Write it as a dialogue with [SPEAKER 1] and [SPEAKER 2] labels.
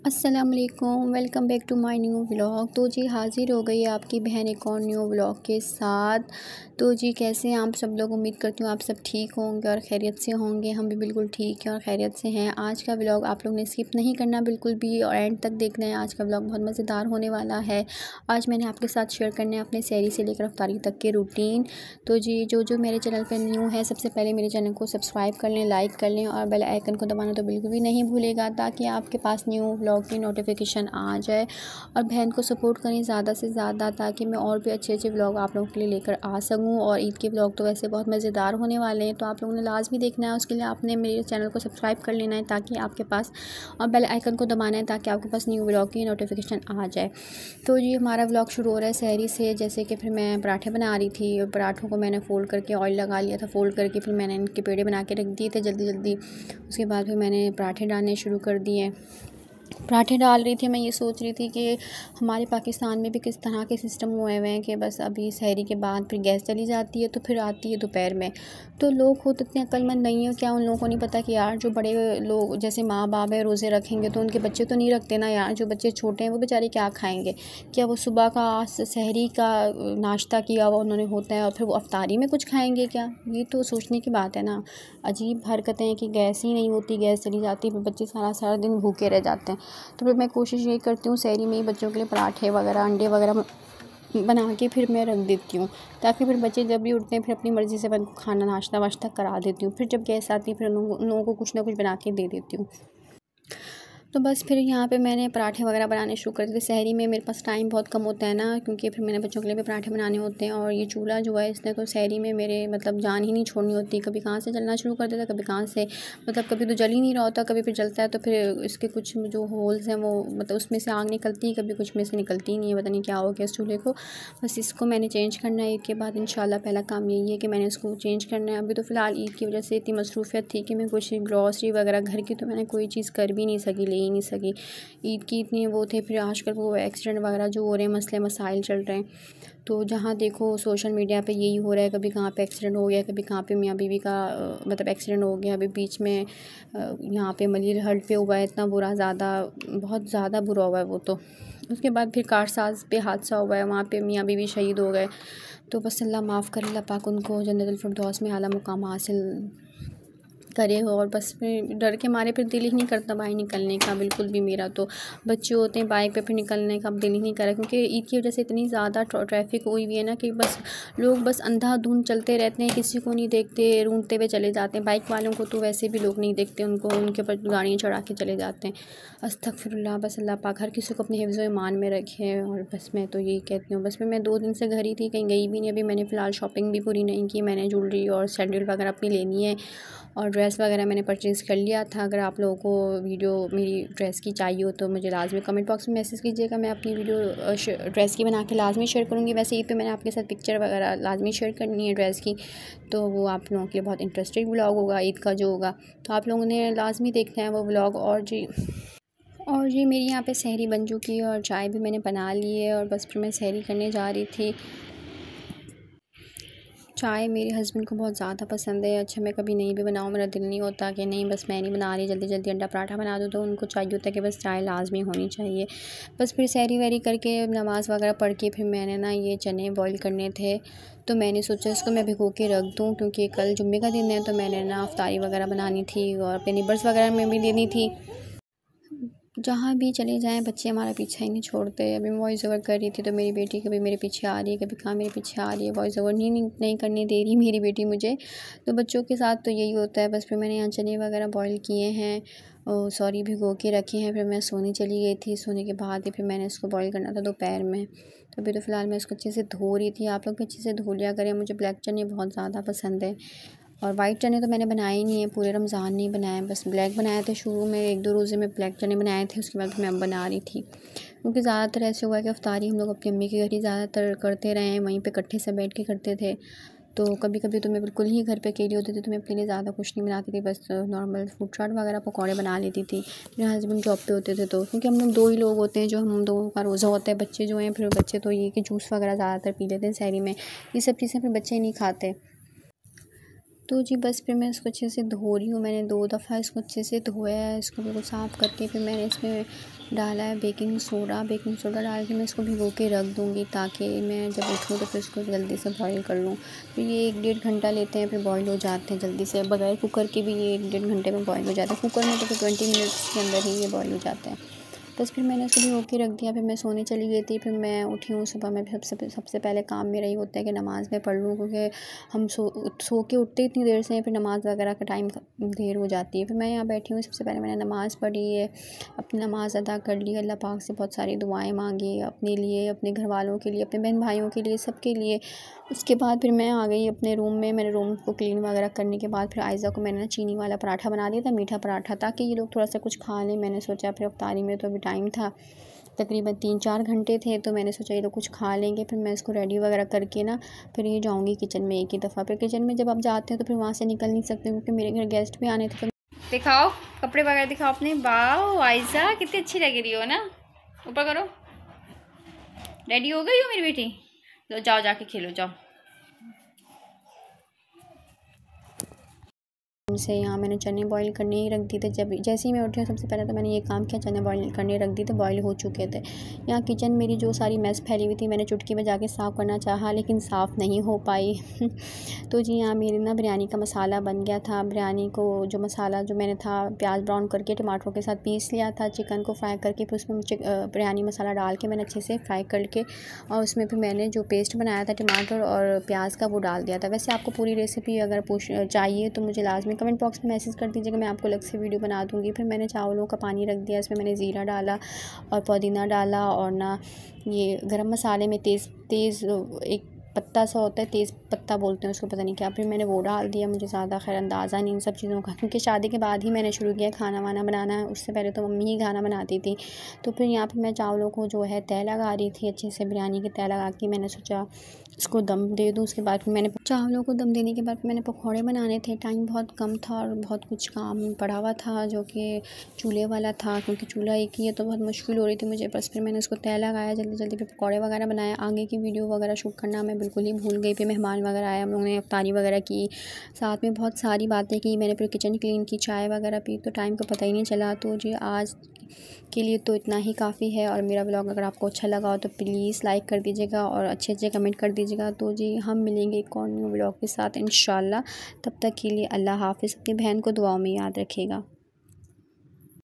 [SPEAKER 1] अस्सलाम वालेकुम, welcome back to my new vlog. तो जी हाज़िर हो गई आपकी बहन एक और न्यू व्लॉग के साथ। तो जी कैसे हैं आप सब लोग? उम्मीद करती हूँ आप सब ठीक होंगे और खैरियत से होंगे। हम भी बिल्कुल ठीक हैं और खैरियत से हैं। आज का व्लॉग आप लोग ने स्किप नहीं करना बिल्कुल भी और एंड तक देखना है। आज का व्लॉग बहुत मज़ेदार होने वाला है। आज मैंने आपके साथ शेयर करने अपने सहरी से लेकर अफ्तारी तक के रूटीन। तो जी जो मेरे चैनल पर न्यू है सबसे पहले मेरे चैनल को सब्सक्राइब कर लें, लाइक कर लें और बेल आइकन को दबाना तो बिल्कुल भी नहीं भूलेगा, ताकि आपके पास न्यू व्लॉग की नोटिफिकेशन आ जाए। और बहन को सपोर्ट करें ज़्यादा से ज़्यादा, ताकि मैं और भी अच्छे अच्छे व्लॉग आप लोगों के लिए लेकर आ सकूं। और ईद के व्लॉग तो वैसे बहुत मज़ेदार होने वाले हैं, तो आप लोगों ने लाजमी देखना है। उसके लिए आपने मेरे चैनल को सब्सक्राइब कर लेना है ताकि आपके पास, और बेल आइकन को दबाना है ताकि आपके पास न्यू व्लॉग की नोटिफिकेशन आ जाए। तो ये हमारा व्लॉग शुरू हो रहा है सहरी से। जैसे कि फिर मैं पराठे बना रही थी और पराठों को मैंने फ़ोल्ड करके ऑयल लगा लिया था। फ़ोल्ड करके फिर मैंने इनके पेड़े बना के रख दिए थे जल्दी जल्दी। उसके बाद फिर मैंने पराठे डालने शुरू कर दिए। पराठे डाल रही थी, मैं ये सोच रही थी कि हमारे पाकिस्तान में भी किस तरह के सिस्टम हुए हुए हैं कि बस अभी सहरी के बाद फिर गैस चली जाती है तो फिर आती है दोपहर में। तो लोग खुद इतने अक्लमंद नहीं है क्या? उन लोगों को नहीं पता कि यार जो बड़े लोग जैसे माँ बाप है रोज़े रखेंगे तो उनके बच्चे तो नहीं रखते ना यार। जो बच्चे छोटे हैं वो बेचारे क्या खाएंगे? क्या वो सुबह का सहरी का नाश्ता किया हुआ उन्होंने होता है और फिर वो अफ्तारी में कुछ खाएंगे क्या? ये तो सोचने की बात है ना। अजीब हरकतें हैं कि गैस ही नहीं होती, गैस चली जाती है, फिर बच्चे सारा सारा दिन भूखे रह जाते हैं। तो फिर मैं कोशिश ये करती हूँ सहरी में ही बच्चों के लिए पराठे वगैरह, अंडे वगैरह बना के फिर मैं रख देती हूँ, ताकि फिर बच्चे जब भी उठते हैं फिर अपनी मर्ज़ी से मैं उनको खाना नाश्ता वाश्ता करा देती हूँ। फिर जब गैस आती है फिर उन लोगों को कुछ ना कुछ बना के दे देती हूँ। तो बस फिर यहाँ पे मैंने पराठे वगैरह बनाने शुरू कर दिए। सहरी में मेरे पास टाइम बहुत कम होता है ना, क्योंकि फिर मैंने बच्चों के लिए भी पराठे बनाने होते हैं। और ये चूल्हा जो है इसने तो सहरी में मेरे मतलब जान ही नहीं छोड़नी होती। कभी कहाँ से जलना शुरू कर देता है, कभी कहाँ से, मतलब कभी तो जल ही नहीं रहा होता, कभी फिर जलता है तो फिर इसके कुछ जो होल्स हैं वो मतलब उसमें से आग निकलती है, कभी कुछ में से निकलती ही नहीं है। पता नहीं क्या हो गया इस चूल्हे को। बस इसको मैंने चेंज करना है ईद के बाद इंशाल्लाह। पहला काम यही है कि मैंने इसको चेंज करना है। अभी तो फ़िलहाल ईद की वजह से इतनी मसरूफ़ियत थी कि मैं कुछ ग्रॉसरी वगैरह घर की तो मैंने कोई चीज़ कर भी नहीं सकी, ले ही नहीं सकी। ईद की इतनी वो थे। फिर आजकल वो एक्सीडेंट वगैरह जो हो रहे हैं, मसले मसाइल चल रहे हैं, तो जहाँ देखो सोशल मीडिया पे यही हो रहा है। कभी कहाँ पे एक्सीडेंट हो गया, कभी कहाँ पे मियाँ बीवी का मतलब एक्सीडेंट हो गया। अभी बीच में यहाँ पे मलिर हल्ट पे हुआ है, इतना बुरा, ज़्यादा बहुत ज़्यादा बुरा हुआ है वो तो। उसके बाद फिर कारसाज पे हादसा हुआ है, वहाँ पे मियाँ बीवी शहीद हो गए। तो बस अल्लाह माफ़ करे, अल्लाह पाक उनको जन्नतुल फिरदौस में आला मुकाम हासिल करे हो। और बस फिर डर के मारे फिर दिल ही नहीं करता बाहर निकलने का बिल्कुल भी। मेरा तो बच्चे होते हैं बाइक पे फिर निकलने का दिल ही नहीं करा, क्योंकि ईद की वजह से इतनी ज़्यादा ट्रैफिक हुई हुई है ना कि बस लोग बस अंधाधुंध चलते रहते हैं, किसी को नहीं देखते, रूंढते हुए चले जाते हैं। बाइक वालों को तो वैसे भी लोग नहीं देखते, उनको उनके ऊपर गाड़ियाँ चढ़ा के चले जाते हैं। अस्तगफिरुल्लाह। बस अल्लाह पाक हर किसी को अपने हिफ्ज़ ईमान में रखे। और बस मैं तो यही कहती हूँ। बस फिर मैं 2 दिन से घर ही थी, कहीं गई भी नहीं। अभी मैंने फ़िलहाल शॉपिंग भी पूरी नहीं की। मैंने ज्वेलरी और सैंडल वगैरह अपनी लेनी है और ड्रेस वगैरह मैंने परचेज़ कर लिया था। अगर आप लोगों को वीडियो मेरी ड्रेस की चाहिए हो तो मुझे लाजमी कमेंट बॉक्स में मैसेज कीजिएगा। मैं अपनी वीडियो ड्रेस की बना के लाजमी शेयर करूँगी। वैसे ईद पे मैंने आपके साथ पिक्चर वगैरह लाजमी शेयर करनी है ड्रेस की, तो वो आप लोगों के लिए बहुत इंटरेस्टिंग व्लॉग होगा ईद का जो होगा, तो आप लोगों ने लाजमी देखना है वो व्लॉग। और जी मेरी यहाँ पे सहरी बन चुकी है और चाय भी मैंने बना ली है और बस फिर मैं सहरी करने जा रही थी। चाय मेरे हस्बैंड को बहुत ज़्यादा पसंद है। अच्छा मैं कभी नहीं भी बनाऊँ, मेरा दिल नहीं होता कि नहीं बस मैं नहीं बना रही, जल्दी जल्दी अंडा पराठा बना दूँ, तो उनको चाहिए होता है कि बस चाय लाजमी होनी चाहिए। बस फिर सहरी वहरी करके नमाज़ वगैरह पढ़ के फिर मैंने ना ये चने बॉईल करने थे, तो मैंने सोचा इसको मैं भिगो के रख दूँ, क्योंकि कल जुम्मे का दिन है। तो मैंने ना अफ्तारी वगैरह बनानी थी और अपने नेबर्स वगैरह में भी देनी थी। जहाँ भी चले जाएँ बच्चे हमारा पीछा ही नहीं छोड़ते। अभी मैं वॉइस ओवर कर रही थी तो मेरी बेटी कभी मेरे पीछे आ रही है, कभी कहाँ मेरे पीछे आ रही है, वॉइस ओवर नहीं करने दे रही मेरी बेटी मुझे। तो बच्चों के साथ तो यही होता है। बस फिर मैंने यहाँ चने वगैरह बॉईल किए हैं, सॉरी भिगो के रखे हैं। फिर मैं सोने चली गई थी, सोने के बाद ही फिर मैंने इसको बॉईल करना था दोपहर में। तो अभी तो फ़िलहाल मैं इसको अच्छे से धो रही थी। आप लोग भी अच्छे से धो लिया करें। मुझे ब्लैक चने बहुत ज़्यादा पसंद है और वाइट चने तो मैंने बनाए ही नहीं है, पूरे रमज़ान नहीं बनाए, बस ब्लैक बनाए थे। शुरू में 1-2 रोज़े में ब्लैक चने बनाए थे, उसके बाद मैं अब बना रही थी। क्योंकि ज़्यादातर ऐसे हुआ है कि अफ्तारी हम लोग अपनी अम्मी के घर ही ज़्यादातर करते रहे हैं, वहीं पे इकट्ठे से बैठ के करते थे। तो कभी कभी तो मैं बिल्कुल ही घर पे अकेली होती थी, तो मैं अपने लिए ज़्यादा कुछ नहीं बनाती थी, बस नॉर्मल फ्रूट चाट वगैरह पकौड़े बना लेती थी। मेरे हस्बैंड जॉब पे होते थे, तो क्योंकि हम लोग 2 ही लोग होते हैं जो हम दोनों का रोज़ा होता है। बच्चे जो हैं फिर बच्चे तो ये कि जूस वगैरह ज़्यादातर पी लेते हैं सहरी में, ये सब चीज़ें फिर बच्चे नहीं खाते। तो जी बस फिर मैं इसको अच्छे से धो रही हूँ। मैंने 2 दफ़ा इसको अच्छे से धोया है, इसको बिल्कुल साफ़ करके फिर मैंने इसमें डाला है बेकिंग सोडा डाल के मैं इसको भिगो के रख दूँगी ताकि मैं जब उठूँ तो फिर इसको जल्दी से बॉईल कर लूँ। फिर ये 1-1.5 घंटा लेते हैं, फिर बॉईल हो जाते हैं जल्दी से। बगैर कुकर के भी ये 1-1.5 घंटे में बॉईल हो जाते हैं। कुकर में तो फिर 20 मिनट्स के अंदर ही ये बॉईल हो जाते हैं। बस फिर मैंने इसको भिगो के रख दिया। फिर मैं सोने चली गई थी। फिर मैं उठी हूँ सुबह में, सबसे पहले काम मेरा ये होता है कि नमाज़ मैं पढ़ लूँ, क्योंकि हम सो के उठते इतनी देर से हैं, फिर नमाज़ वगैरह का टाइम देर हो जाती है। फिर मैं यहाँ बैठी हूँ, सबसे पहले मैंने नमाज़ पढ़ी है, अपनी नमाज़ अदा कर ली, अल्लाह पाक से बहुत सारी दुआएं मांगी अपने लिए, अपने घर वालों के लिए, अपने बहन भाइयों के लिए, सबके लिए। उसके बाद फिर मैं आ गई अपने रूम में। मैंने रूम को क्लीन वगैरह करने के बाद फिर आयज़ा को मैंने ना चीनी वाला पराठा बना दिया था, मीठा पराठा, ताकि ये लोग थोड़ा सा कुछ खा लें। मैंने सोचा फिर अफ्तारी में तो अभी टाइम था, तकरीबन 3-4 घंटे थे, तो मैंने सोचा ये लोग कुछ खा लेंगे। फिर मैं इसको रेडी वगैरह करके ना फिर ये जाऊँगी किचन में एक ही दफ़ा। फिर किचन में जब आप जाते हैं तो फिर वहाँ से निकल नहीं सकते, क्योंकि मेरे घर गेस्ट भी आने थे। दिखाओ कपड़े वगैरह दिखाओ अपने। वाओ आयज़ा कितनी अच्छी लग रही हो ना, ऊपर करो। रेडी हो गई हो मेरी बेटी? तो जाओ जाके खेलो जाओ। से यहाँ मैंने चने बॉईल करने ही रख दी थे। जैसे ही मैं उठी हूँ सबसे पहले तो मैंने ये काम किया, चने बॉईल करने रख दी थे, बॉईल हो चुके थे। यहाँ किचन मेरी जो सारी मैस फैली हुई थी, मैंने चुटकी में जाके साफ़ करना चाहा लेकिन साफ़ नहीं हो पाई। तो जी यहाँ मेरी ना बिरयानी का मसाला बन गया था। बिरयानी को जो मसाला जो मैंने था प्याज ब्राउन करके टमाटरों के साथ पीस लिया था, चिकन को फ्राई करके फिर उसमें बिरयानी मसाला डाल के मैंने अच्छे से फ्राई करके और उसमें फिर मैंने जो पेस्ट बनाया था टमाटर और प्याज का वो डाल दिया था। वैसे आपको पूरी रेसिपी अगर चाहिए तो मुझे लाजमी कमेंट बॉक्स में मैसेज कर दीजिएगा, मैं आपको अलग से वीडियो बना दूँगी। फिर मैंने चावलों का पानी रख दिया, इसमें मैंने ज़ीरा डाला और पुदीना डाला और ना ये गरम मसाले में तेज़ एक पत्ता सा होता है, तेज़ पत्ता बोलते हैं उसको, पता नहीं क्या, फिर मैंने वो डाल दिया। मुझे ज़्यादा खैर अंदाज़ा नहीं इन सब चीज़ों का, क्योंकि शादी के बाद ही मैंने शुरू किया खाना वाना बनाना। उससे पहले तो मम्मी ही खाना बनाती थी। तो फिर यहाँ पर मैं चावलों को जो है तय लगा रही थी, अच्छे से बिरयानी की तय लगा के मैंने सोचा इसको दम दे दूँ। उसके बाद मैंने चावलों को दम देने के बाद मैंने पकौड़े बनाने थे। टाइम बहुत कम था और बहुत कुछ काम पड़ा हुआ था जो कि चूल्हे वाला था, क्योंकि चूल्हा एक ही है तो बहुत मुश्किल हो रही थी मुझे। बस फिर मैंने उसको तय लगाया जल्दी जल्दी, फिर पकौड़े वगैरह बनाया। आगे की वीडियो वगैरह शूट करना मैं बिल्कुल ही भूल गई। फिर मेहमान वगैरह आए, हम लोगों ने इफ्तारी वगैरह की, साथ में बहुत सारी बातें की। मैंने फिर किचन क्लीन की, चाय वगैरह पी, तो टाइम का पता ही नहीं चला। तो जी आज के लिए तो इतना ही काफ़ी है। और मेरा व्लॉग अगर आपको अच्छा लगा हो तो प्लीज़ लाइक कर दीजिएगा और अच्छे अच्छे कमेंट कर दीजिएगा। तो जी हम मिलेंगे एक और न्यू व्लॉग के साथ इंशाल्लाह। तब तक के लिए अल्लाह हाफ़िज़। अपनी बहन को दुआओं में याद रखिएगा।